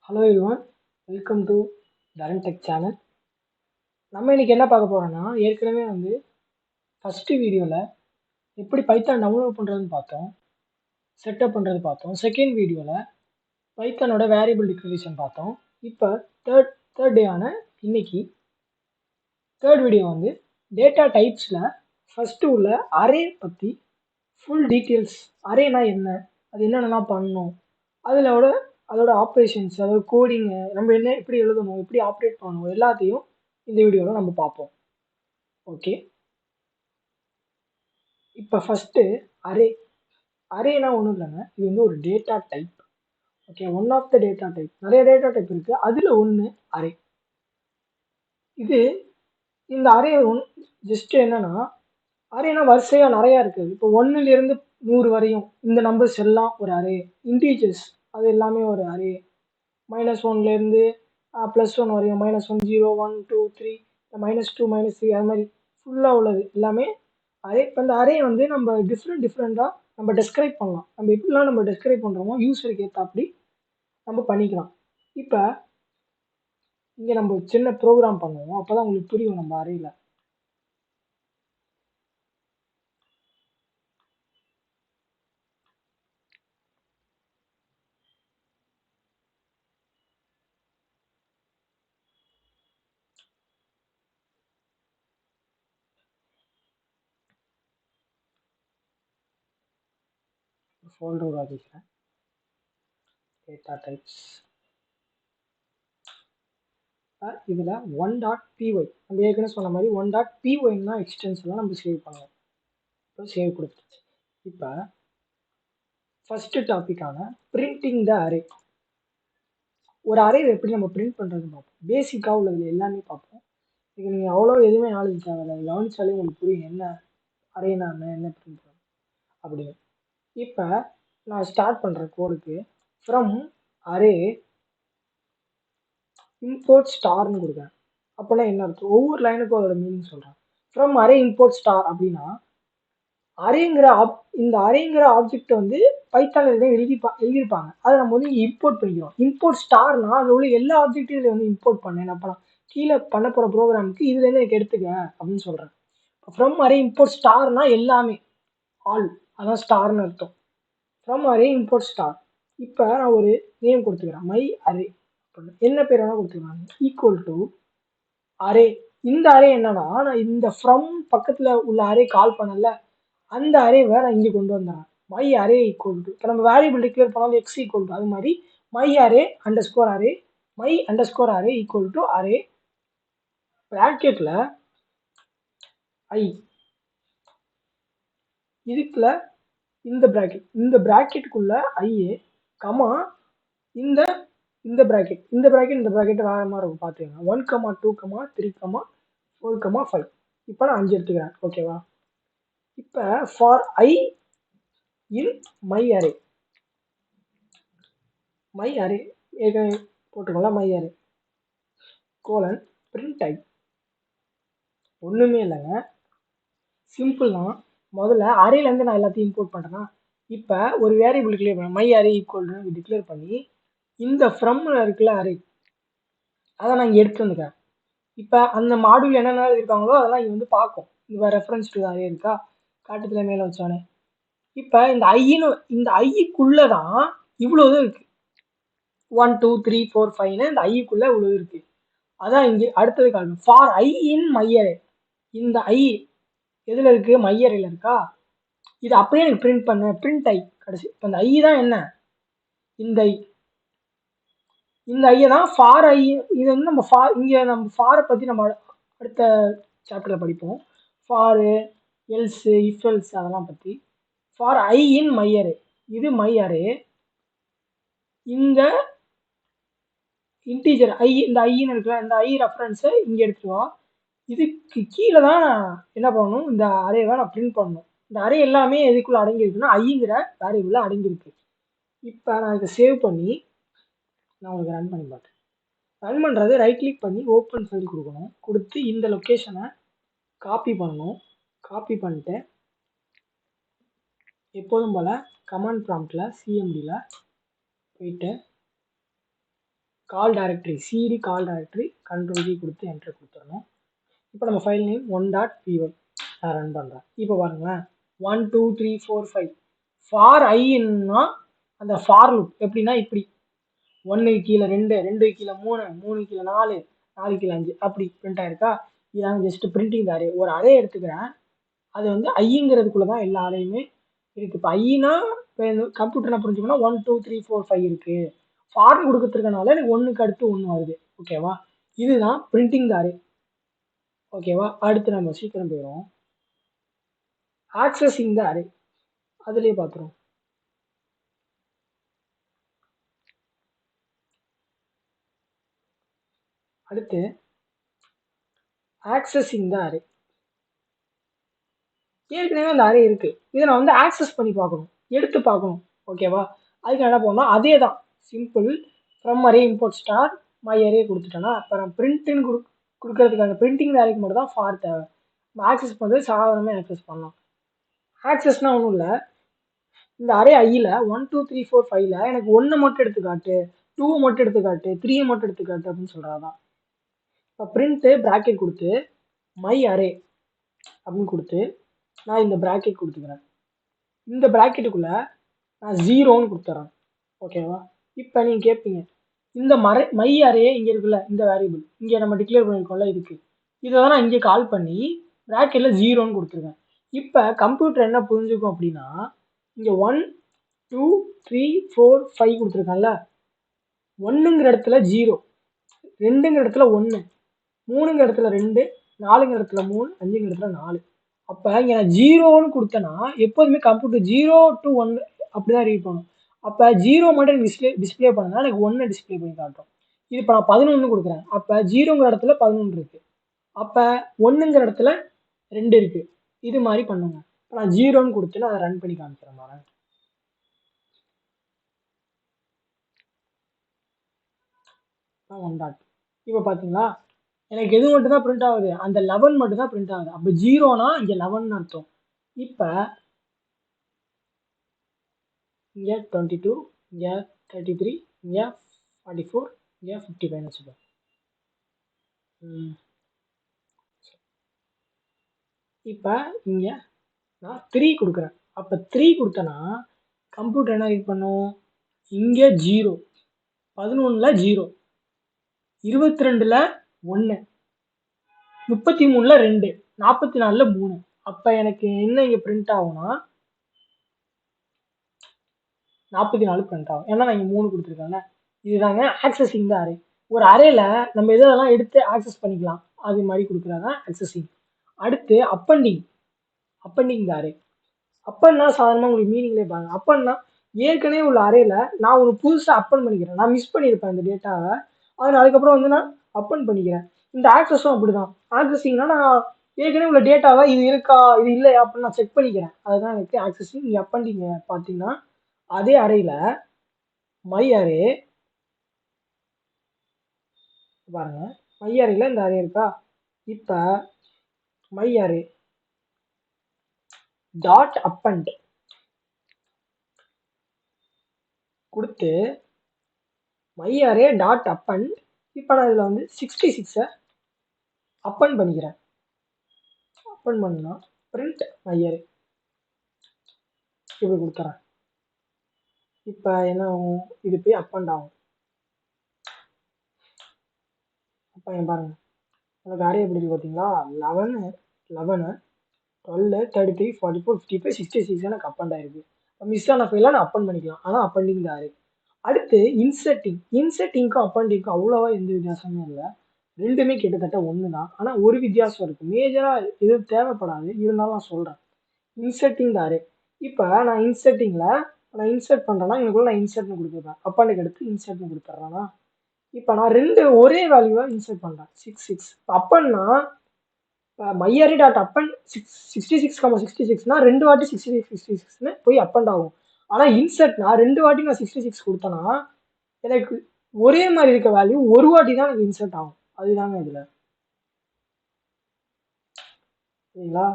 Hello everyone, welcome to Dharan Tech channel. நம்ம இன்னைக்கு என்ன பார்க்க போறோம்னா ஏற்கனவே ஃபர்ஸ்ட் வீடியோவில் எப்படி பைத்தான் டவுன்லோட் பண்ணுறதுன்னு பார்த்தோம், செட்டப் பண்ணுறது பார்த்தோம். செகண்ட் வீடியோவில் பைத்தானோட வேரியபிள் டிக்ளரேஷன் பார்த்தோம். இப்போ தேர்ட் டேயான இன்னைக்கு தேர்ட் வீடியோ டேட்டா டைப்ஸில் ஃபஸ்ட்டு உள்ள அரே பற்றி ஃபுல் டீட்டெயில்ஸ். அரேனா என்ன, அது என்னென்னலாம் பண்ணணும், அதோட ஆப்ரேஷன்ஸ், அதோட கோடிங்கு, நம்ம எப்படி எழுதணும், எப்படி ஆப்ரேட் பண்ணணும், எல்லாத்தையும் இந்த வீடியோவில் நம்ம பார்ப்போம். ஓகே, இப்போ ஃபஸ்ட்டு அரேனா ஒன்றும் இல்லைங்க, இது ஒரு data type. Okay, one of the data type. நிறைய டேட்டா டைப் இருக்குது, அதில் ஒன்று அரே. இந்த அரே ஜஸ்ட் என்னன்னா, அரேனா வரிசையாக நிறையா இருக்குது. இப்போ 1லேருந்து 100 வரையும் இந்த நம்பர்ஸ் எல்லாம் ஒரு அரே. இன்டீஜர்ஸ் அது எல்லாமே ஒரு அரே. -1லேருந்து +1 வரையும், -1 0 1 2 3 -2 -3 அது மாதிரி ஃபுல்லாக உள்ளது எல்லாமே அரே. இப்போ இந்த அரே நம்ம டிஃப்ரெண்ட்டாக நம்ம டெஸ்கிரைப் பண்ணலாம். நம்ம எப்படிலாம் நம்ம டெஸ்கிரைப் பண்ணுறோமோ யூஸருக்கு ஏற்றாப்படி நம்ம பண்ணிக்கலாம். இப்போ இங்கே நம்ம சின்ன ப்ரோக்ராம் பண்ணுவோம், அப்போ தான் உங்களுக்கு புரியும் நம்ம அரேயில். ஃபோல்டர் உருவாக்கிக்கிறேன், டேட்டா டைப்ஸ். இதில் 1.py நம்ம ஏற்கனவே சொன்ன மாதிரி 1.py தான் எக்ஸ்டென்ஷன்லாம் நம்ம சேவ் பண்ணுவோம். இப்போ சேவ் கொடுத்துருச்சு. இப்போ ஃபஸ்ட்டு டாப்பிக்கான பிரிண்டிங் த அரே. ஒரு அரேவை எப்படி நம்ம பிரிண்ட் பண்ணுறதுன்னு பார்ப்போம். பேசிக்காக உள்ளதில் எல்லாமே பார்ப்போம். இது நீங்கள் அவ்வளோ எதுவுமே நாலேஜ் தேவையில்லை, கவனிச்சாலே உங்களுக்கு புரியும் என்ன அரேனா என்ன பிரிண்ட் பண்ணும் அப்படின்னு. இப்போ நான் ஸ்டார்ட் பண்ணுற கோடுக்கு ஃப்ரம் அரே இம்போர்ட் ஸ்டார்னு கொடுக்குறேன். அப்போனா என்ன அர்த்தம், ஒவ்வொரு லைனுக்கும் அதோட மீனிங் சொல்கிறேன். ஃப்ரம் அரே இம்போர்ட் ஸ்டார் அப்படின்னா இந்த அரேங்கிற ஆப்ஜெக்ட் பைத்தானில் எழுதியிருப்பாங்க, அதை நம்ம இம்போர்ட் பண்ணிக்கிறோம். இம்போர்ட் ஸ்டார்னா அதில் உள்ள எல்லா ஆப்ஜெக்ட்டையும் இதில் இம்போர்ட் பண்ணேன். அப்போ கீழே பண்ண போகிற ப்ரோக்ராமுக்கு இதுலேருந்து எனக்கு எடுத்துக்க அப்படின்னு சொல்கிறேன். ஃப்ரம் அரே இம்போர்ட் ஸ்டார்னா எல்லாமே, ஆல், அதான் ஸ்டார்னு அர்த்தம். From array import star. இப்போ நான் ஒரு நேம் கொடுத்துக்கிறேன், மை அரே. என்ன பேர் வேணால் கொடுத்துக்கிறேன், ஈக்குவல் டு அரே. இந்த அரே என்னன்னா, நான் இந்த ஃப்ரம் பக்கத்தில் உள்ள அரே கால் பண்ணல, அந்த அரேவை நான் இங்கே கொண்டு வந்தேன். மை அரே ஈக்குவல் டு, இப்போ நம்ம வேரியபிள் டிக்ளேர் பண்ணாலும் எக்ஸ் ஈக்குவல் டு, அது மாதிரி my array underscore array, my underscore array equal to array ப்ராக்கெட்டில் ஐ. இதுக்குள்ள இந்த ப்ராக்கெட்டுக்குள்ள ஐஏ கமா இந்த ப்ராக்கெட் வேற மாதிரி இருக்கும் பார்த்துக்கங்க. 1, 2, 3, 4, 5. இப்போ நான் 5 எடுத்துக்கிறேன். ஓகேவா? இப்போ for I in my array போட்டுக்கோங்களா, my array colon print type. ஒன்றுமே இல்லைங்க, சிம்பிள் தான். முதல்ல அரேலேருந்து நான் எல்லாத்தையும் இம்போர்ட் பண்ணுறேன்னா, இப்போ ஒரு வேரியபிள் டிக்ளேர் பண்ணேன், மை அரே ஈக்குவல்னு டிக்ளேர் பண்ணி இந்த ஃப்ரம்ல இருக்குல்ல அரே, அதை நான் இங்கே எடுத்து வந்துக்கிறேன். இப்போ அந்த மாடியூல் என்னென்ன இருக்காங்களோ அதெல்லாம் இங்கே பார்க்கும். இப்போ ரெஃபரன்ஸ் டு அரே இருக்கா, காட்டுத்தில் மேலே வச்சோன்னே. இப்போ இந்த ஐக்குள்ளே தான் இவ்வளோ இருக்கு, 1 2 3 4 5 இந்த ஐக்குள்ளே இவ்வளோ இருக்கு. அதான் இங்கே அடுத்தது காணும், for I in my array. இந்த ஐ எதில் இருக்குது, மை அரேல இருக்கா. இது அப்படியே எனக்கு பிரிண்ட் பண்ண, பிரிண்ட் ஐ கடைசி. இப்போ இந்த ஐ தான் என்ன, இந்த ஐயை தான் ஃபார் ஐ. இது நம்ம இங்கே நம்ம ஃபாரை பற்றி நம்ம அடுத்த சாப்டரில் படிப்போம். ஃபாரு, எல்ஸு, இஃப் எல்ஸ் அதெல்லாம் பற்றி. For I in my array, இது மை அரே. இந்த இன்டீஜர் ஐ, இந்த ஐன்னு இருக்குல்ல, இந்த ஐ ரெஃபரன்ஸை இங்கே எடுத்துருவா. இதுக்கு கீழே தான் என்ன பண்ணணும், இந்த அரேவை நான் பிரிண்ட் பண்ணணும். இந்த அரே எல்லாமே எதுக்குள்ளே அடங்கியிருக்குன்னா ஐங்கிற வேரியபிளில் அடங்கியிருக்கு. இப்போ நான் இதை சேவ் பண்ணி நான் உங்களுக்கு ரன் பண்ணி பார்த்தேன். ரன் பண்ணுறது ரைட் கிளிக் பண்ணி ஓப்பன் ஃபைல் கொடுக்கணும். கொடுத்து இந்த லொக்கேஷனை காப்பி பண்ணணும். காப்பி பண்ணிட்டு எப்போதும் போல் கமாண்ட் ப்ராம்ப்டில் சிஎம்டியில் போயிட்டு கால் டைரக்டரி சிடி கால் டைரக்டரி கண்ட்ரோல் கீ கொடுத்து என்டர் கொடுத்துடணும். இப்போ நம்ம ஃபைல் நேம் 1.py நான் ரன் பண்ணுறேன். இப்போ பாருங்களேன் 1 2 3 4 5 ஃபார் ஐன்னா அந்த ஃபார் லூப் எப்படின்னா இப்படி 1 கீழே 2 2 கீழே 3 3 கீழே 4 4 கீழே 5 அப்படி பிரிண்ட் ஆயிருக்கா. இதாங்க ஜஸ்ட் பிரிண்டிங் அரே. ஒரு அரே எடுத்துக்கிறேன், அது வந்து ஐங்கிறதுக்குள்ள தான் எல்லா அறையுமே இருக்கு. இப்போ ஐனா கம்ப்யூட்டர் என்ன புரிஞ்சுக்கணும் 1 2 3 4 5 இருக்கு. ஃபார்ம் கொடுக்கறதுனால எனக்கு 1க்கு அடுத்து 1 வருது. ஓகேவா, இதுதான் பிரிண்டிங் அரே. ஓகேவா, அடுத்து நம்ம சீக்கிரம் போயிடும் ஆக்சஸிங் த அரே, அதுலேயே பார்த்துருவோம். அடுத்து ஆக்சஸிங் த அரே. ஏற்கனவே அந்த அரே இருக்கு, இதை நான் வந்து ஆக்சஸ் பண்ணி பார்க்கணும், எடுத்து பார்க்கணும். ஓகேவா, அதுக்கு என்ன பண்ணணும், அதே தான் simple from array import star my array கொடுத்துட்டேன்னா இப்போ நான் பிரிண்ட்னு கொடுக்கறதுக்கான பிரிண்டிங் அரேக்கு மட்டும் தான் ஃபார் தேவை. ஆக்சஸ் பண்ணுறது சாதாரணமாக ஆக்சஸ் பண்ணலாம். ஆக்சஸ்னால் ஒன்றும் இல்லை, இந்த அரே ஐயில் 1 2 3 4 5ல் எனக்கு 1 மட்டும் எடுத்துக்காட்டு, 2 மட்டும் எடுத்துக்காட்டு, 3 மட்டும் எடுத்துக்காட்டு அப்படின்னு சொல்கிறாதான். இப்போ பிரிண்ட்டு ப்ராக்கெட் கொடுத்து மை அரே அப்படின்னு கொடுத்து நான் இந்த ப்ராக்கெட் கொடுத்துக்கிறேன். இந்த ப்ராக்கெட்டுக்குள்ளே நான் 0ன்னு கொடுத்துட்றேன். ஓகேவா, இப்போ நீங்கள் கேட்பீங்க இந்த மை அரே இங்கே இருக்குல்ல, இந்த வேரியபிள் இங்கே நம்ம டிக்ளேர் பண்ணியிருக்கோம்ல, இதை தான் நான் இங்கே கால் பண்ணி ப்ராக்கெட்டில் 0ன்னு கொடுத்துருக்கேன். இப்போ கம்ப்யூட்டர் என்ன புரிஞ்சுக்கும் அப்படின்னா, இங்கே 1 2 3 4 5 கொடுத்துருக்கேன்ல, 1ங்கிற இடத்துல 0, 2ங்கிற இடத்துல 1, 3ங்கிற இடத்துல 2, 4ங்கிற இடத்துல 3, 5ங்கிற இடத்துல 4. அப்போ இங்கே நான் 0ன்னு கொடுத்தேன்னா எப்போதுமே கம்ப்யூட்டர் 0 to 1 அப்படிதான் ரீட் பண்ணும். அப்போ 0 மட்டும் டிஸ்பிளே பண்ணா எனக்கு 1 டிஸ்பிளே பண்ணி காட்டும். இது இப்போ நான் 11 கொடுக்குறேன், அப்போ 0ங்கிற இடத்துல 11 இருக்கு, அப்போ 1ங்கிற இடத்துல 2 இருக்கு. இது மாதிரி பண்ணுங்க. இப்போ நான் 0ன்னு கொடுத்து நான் அதை ரன் பண்ணி காமிக்கிறேன் பாருங்க. இப்போ பார்த்தீங்களா, எனக்கு எது மட்டும் தான் பிரிண்ட் ஆகுது, அந்த 11 மட்டும் தான் பிரிண்ட் ஆகுது. அப்போ 0னா இங்கே 11ன்னு அர்த்தம். இப்போ இங்கே 22, இங்கே 33, இங்கே 44, இங்கே 55 வச்சுப்பேன். இப்போ இங்கே நான் 3 கொடுக்குறேன். அப்போ 3 கொடுத்தேன்னா கம்ப்யூட்டர் என்ன ரீட் பண்ணும், இங்கே 0, 11ல் 0, 22ல் 1, 33ல் 2, 44ல் 3. அப்போ எனக்கு என்ன இங்கே பிரிண்ட் ஆகும்னா 44 பிரிண்ட் ஆகும். ஏன்னா நான் இங்கே 3 கொடுத்துருக்கேன்ல. இதுதாங்க ஆக்சஸிங் த அரே. ஒரு அரேல நம்ம எதெல்லாம் எடுத்து ஆக்சஸ் பண்ணிக்கலாம் அது மாதிரி கொடுக்குறாங்க ஆக்சஸிங். அடுத்து அப்பண்டிங் த அரே. அப்பன்னா சாதாரணமாக உங்களுக்கு மீனிங்லேயே பாருங்க. அப்பன்னா ஏற்கனவே உள்ள அரேல நான் ஒரு புதுசாக அப்பன் பண்ணிக்கிறேன், நான் மிஸ் பண்ணியிருப்பேன் இந்த டேட்டாவை, அதனால் அதுக்கப்புறம் வந்து நான் அப்பன் பண்ணிக்கிறேன். இந்த ஆக்சஸும் அப்படிதான். ஆக்சஸிங்னா நான் ஏற்கனவே உள்ள டேட்டாவை இது இருக்கா இது இல்லையா அப்படின்னு நான் செக் பண்ணிக்கிறேன், அதுதான் எனக்கு ஆக்சஸிங். நீங்கள் அப்பண்டிங் பார்த்தீங்கன்னா அதே அரேல மை அரே பாருங்க, மை அரேல இந்த அரே இருக்கா, இப்போ மை அரே டாட் அப்பண்ட் கொடுத்து மை அரே டாட் அப்பண்ட். இப்போ நான் இதில் வந்து 66 அப்பண்ட் பண்ணிக்கிறேன். அப்பண்ட் பண்ணா பிரிண்ட் மை அரே இப்படி கொடுத்துறேன். இப்போ என்ன ஆகும், இது போய் அப்பண்ட் ஆகும். அப்போ பாருங்க எனக்கு அரே எப்படி இருக்கு பார்த்தீங்களா, 11 12 33 44 55 66 எனக்கு அப்பண்ட் ஆயிருக்கு. மிஸ் ஆன ஃபைல நான் அப்பண்ட் பண்ணிக்கலாம், ஆனால் அப்பண்டிங் த அரே. அடுத்து இன்செட்டிங்க்கும் அப்பண்டிங்க்கும் அவ்வளோவா எந்த வித்தியாசமும் இல்லை, ரெண்டுமே கிட்டத்தட்ட ஒன்று தான். ஆனால் ஒரு வித்தியாசம் இருக்குது, மேஜராக எதுவும் தேவைப்படாது, இருந்தாலும் நான் சொல்கிறேன். இன்செட்டிங் த அரே. இப்போ நான் நான் இன்சர்ட் பண்ணுறேன்னா எனக்குள்ள நான் இன்சர்ட்னு கொடுத்துருப்பேன், அப்பண்டுக்கு எடுத்து இன்சர்ட்னு கொடுத்துட்றேன்னா இப்போ நான் ரெண்டு ஒரே வேல்யூவை இன்சர்ட் பண்ணுறேன் 66. அப்பன்னா மை அரே டாட் அப்பண்ட் 66,66னா 2 வாட்டி 66 போய் அப்பண்ட் ஆகும். ஆனால் இன்சர்ட்னா 2 வாட்டி நான் 66 கொடுத்தேன்னா எனக்கு ஒரே மாதிரி இருக்க வேல்யூ ஒரு வாட்டி தான் எனக்கு இன்சர்ட் ஆகும். அதுதாங்க இதில் சரிங்களா.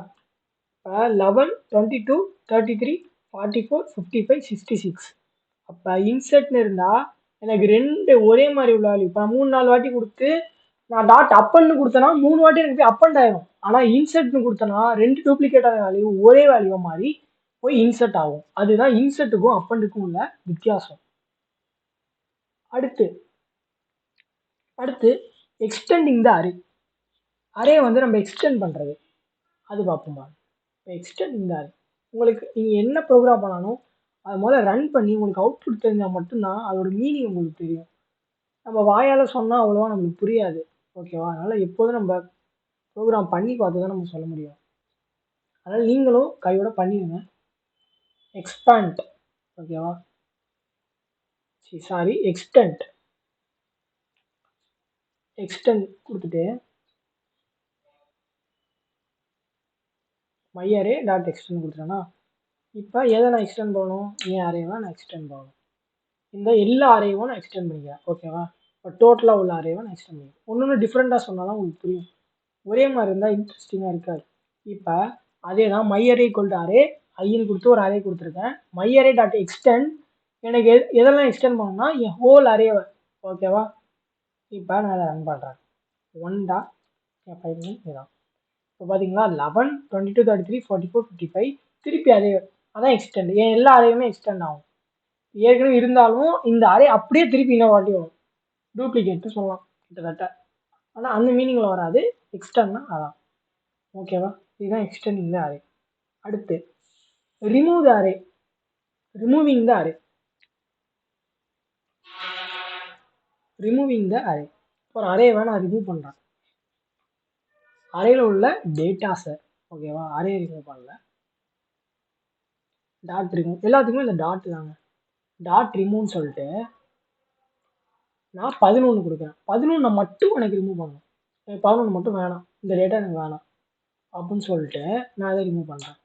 இப்போ 11 22 33 44 55 66 அப்போ இன்சர்ட்னு இருந்தால் எனக்கு 2 ஒரே மாதிரி உள்ள வேல்யூ. இப்போ நான் 3-4 வாட்டி கொடுத்து நான் டாட் அப்பன்னு கொடுத்தேன்னா 3 வாட்டி எனக்கு போய் அப்பண்ட் ஆயிரும். ஆனால் இன்செர்ட்னு கொடுத்தேன்னா 2 டூப்ளிகேட்டான வேல்யூ ஒரே வேல்யூவை மாதிரி போய் இன்செர்ட் ஆகும். அதுதான் இன்செர்ட்டுக்கும் அப்பண்டுக்கும் உள்ள வித்தியாசம். அடுத்து எக்ஸ்டெண்டிங் த அரே. அரே வந்து நம்ம எக்ஸ்டெண்ட் பண்ணுறது அது பார்ப்போம் பாருங்க. இப்போ எக்ஸ்டெண்டிங் த அரே உங்களுக்கு நீங்கள் என்ன ப்ரோக்ராம் பண்ணாலும் அது முதல்ல ரன் பண்ணி உங்களுக்கு அவுட்புட் தெரிஞ்சால் மட்டும்தான் அதோட மீனிங் உங்களுக்கு தெரியும். நம்ம வாயால் சொன்னால் அவ்வளோவா நம்மளுக்கு புரியாது. ஓகேவா? அதனால் எப்போதும் நம்ம ப்ரோக்ராம் பண்ணி பார்த்து தான் நம்ம சொல்ல முடியும். அதனால் நீங்களும் கையோட பண்ணிடுங்க. எக்ஸ்பேண்ட், ஓகேவா? சாரி, எக்ஸ்டெண்ட் கொடுத்துட்டு மை அரே டாட் எக்ஸ்டெண்ட் கொடுத்துட்டேன்னா இப்போ எதை நான் எக்ஸ்டெண்ட் பண்ணணும்? என் அரேவை நான் எக்ஸ்டெண்ட் பண்ணணும். இந்த எல்லா அரேவும் நான் எக்ஸ்டெண்ட் பண்ணிக்கிறேன். ஓகேவா? இப்போ டோட்டலாக உள்ள அரேவை நான் எக்ஸ்டெண்ட் பண்ணிக்கிறேன். ஒன்று டிஃப்ரெண்ட்டாக சொன்னால் தான் உங்களுக்கு புரியும். ஒரே மாதிரி இருந்தால் இன்ட்ரெஸ்டிங்காக இருக்காது. இப்போ அதே தான் my array equal to array ஐன்னு கொடுத்து ஒரு அரே கொடுத்துருக்கேன். மை அரே டாட் எக்ஸ்டெண்ட் எனக்கு எதெல்லாம் எக்ஸ்டெண்ட் பண்ணணும்னா என் ஹோல் அரேவை. ஓகேவா? இப்போ நான் அதை ரன் பண்ணுறேன். 1.5 இதுதான். இப்போ பார்த்தீங்களா 11, 22, 33, 44, 55 திருப்பி அதே அதான் எக்ஸ்டெண்ட். என் எல்லா அரேயுமே எக்ஸ்டெண்ட் ஆகும். ஏற்கனவே இருந்தாலும் இந்த அரே அப்படியே திருப்பி இன்னொரு வாட்டி வரும். டூப்ளிகேட்னு சொல்லலாம் கிட்டத்தட்ட. ஆனால் அந்த மீனிங்கில் வராது. எக்ஸ்டெண்ட்னா அதான். ஓகேவா? இதுதான் எக்ஸ்டெண்டிங் த அரே. அடுத்து remove the array. Removing the array. ஒரு அரேவை நான் ரிமூவ் பண்ணுறேன். அரேயில் உள்ள டேட்டாஸை, ஓகேவா? அரே ரிமூவ் பண்ணல. டாட் ரிமூவ் எல்லாத்துக்குமே இந்த டாட் தாங்க. டாட் ரிமூவ்னு சொல்லிட்டு நான் 11 கொடுக்குறேன். 11 மட்டும் எனக்கு ரிமூவ் பண்ணணும். 11 மட்டும் வேணாம், இந்த டேட்டா எனக்கு வேணாம் அப்படின்னு சொல்லிட்டு நான் அதை ரிமூவ் பண்ணுறேன்.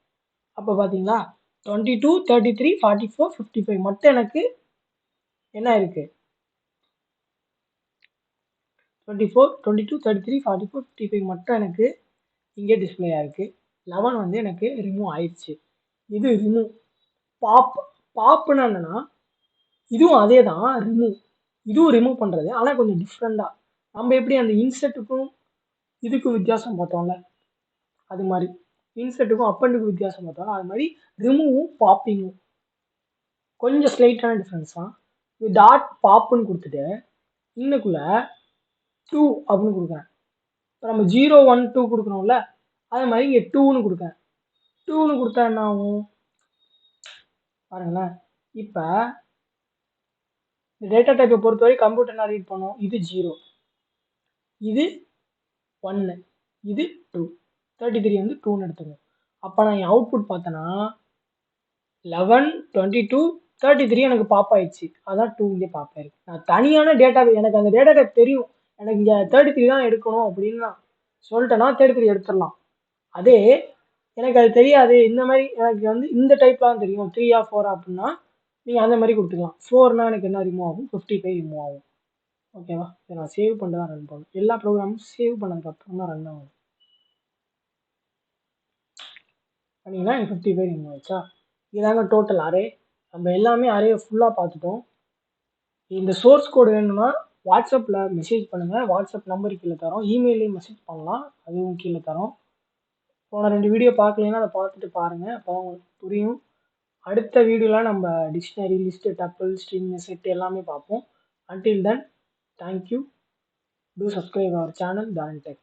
அப்போ பார்த்தீங்களா 22, 33, 44, 55 மட்டும் எனக்கு என்ன இருக்குது? 24, 22, 33, 44, 55 மட்டும் எனக்கு இங்கே டிஸ்பிளே ஆயிருக்கு. 11 வந்து எனக்கு ரிமூவ் ஆயிடுச்சு. இது ரிமூவ். பாப்புன்னு என்னன்னா இதுவும் அதே தான் ரிமூவ். இதுவும் ரிமூவ் பண்ணுறது, ஆனால் கொஞ்சம் டிஃப்ரெண்ட்டாக. நம்ம எப்படி அந்த இன்செர்ட்டுக்கும் இதுக்கும் வித்தியாசம் பார்த்தோம்ல, அது மாதிரி இன்செர்ட்டுக்கும் அப்பண்டுக்கும் வித்தியாசம் பார்த்தோம்ல, அது மாதிரி ரிமூவும் பாப்பிங்கும் கொஞ்சம் ஸ்லைட்டான டிஃப்ரென்ஸ் தான். இது டாட் பாப்புன்னு கொடுத்துட்டு இன்னுக்குள்ள 2 அப்படின்னு கொடுக்குறேன். இப்போ நம்ம 0, 1, 2 கொடுக்குறோம்ல, அதே மாதிரி இங்கே 2ன்னு கொடுக்குறேன். 2ன்னு கொடுத்தா என்ன ஆகும் பாருங்களேன். இப்போ இந்த டேட்டா டைப்பை பொறுத்தவரை கம்ப்யூட்டர் என்ன ரீட் பண்ணும்? இது 0, இது 1, இது 2, 33 வந்து 2ன்னு எடுத்துக்கணும். அப்போ நான் என் அவுட்புட் பார்த்தேன்னா 11, 22, 33 எனக்கு பாப் ஆயிடுச்சு. அதான் 2 இங்கே பாப் ஆயிருக்கு. நான் தனியான டேட்டா, எனக்கு அந்த டேட்டா டைப் தெரியும், எனக்கு இங்கே 33 தான் எடுக்கணும் அப்படின்னு நான் சொல்லிட்டேன்னா 33 எடுத்துடலாம். அதே எனக்கு அது தெரியாது, இந்த மாதிரி எனக்கு வந்து இந்த டைப்லாம் தெரியும் 3 4 அப்படின்னா நீங்கள் அந்த மாதிரி கொடுத்துக்கலாம். 4னா எனக்கு என்ன ரிமூவ் ஆகும்? 55 ரிமூவ் ஆகும். ஓகேவா? இதை நான் சேவ் பண்ணிட்டு தான் ரன் பண்ணணும். எல்லா ப்ரோக்ராமும் சேவ் பண்ணதுக்கப்புறம் தான் ரன் ஆகும். பண்ணிங்கன்னா எனக்கு 55 ரிமூவ் ஆயிடுச்சா? இதாங்க டோட்டல் அரே. நம்ம எல்லாமே அரேயை ஃபுல்லாக பார்த்துட்டோம். இந்த சோர்ஸ் கோடு வேணும்னா வாட்ஸ்அப்பில் மெசேஜ் பண்ணுங்கள். வாட்ஸ்அப் நம்பர் கீழே தரோம். இமெயிலையும் மெசேஜ் பண்ணலாம், அதுவும் கீழே தரோம். போன 2 வீடியோ பார்க்கலைன்னா அதை பார்த்துட்டு பாருங்கள், அப்போ தான் உங்களுக்கு புரியும். அடுத்த வீடியோவில் நம்ம dictionary, list, tuple, string, set எல்லாமே பார்ப்போம். Until then, thank you. Do subscribe our channel, Dharan Tech.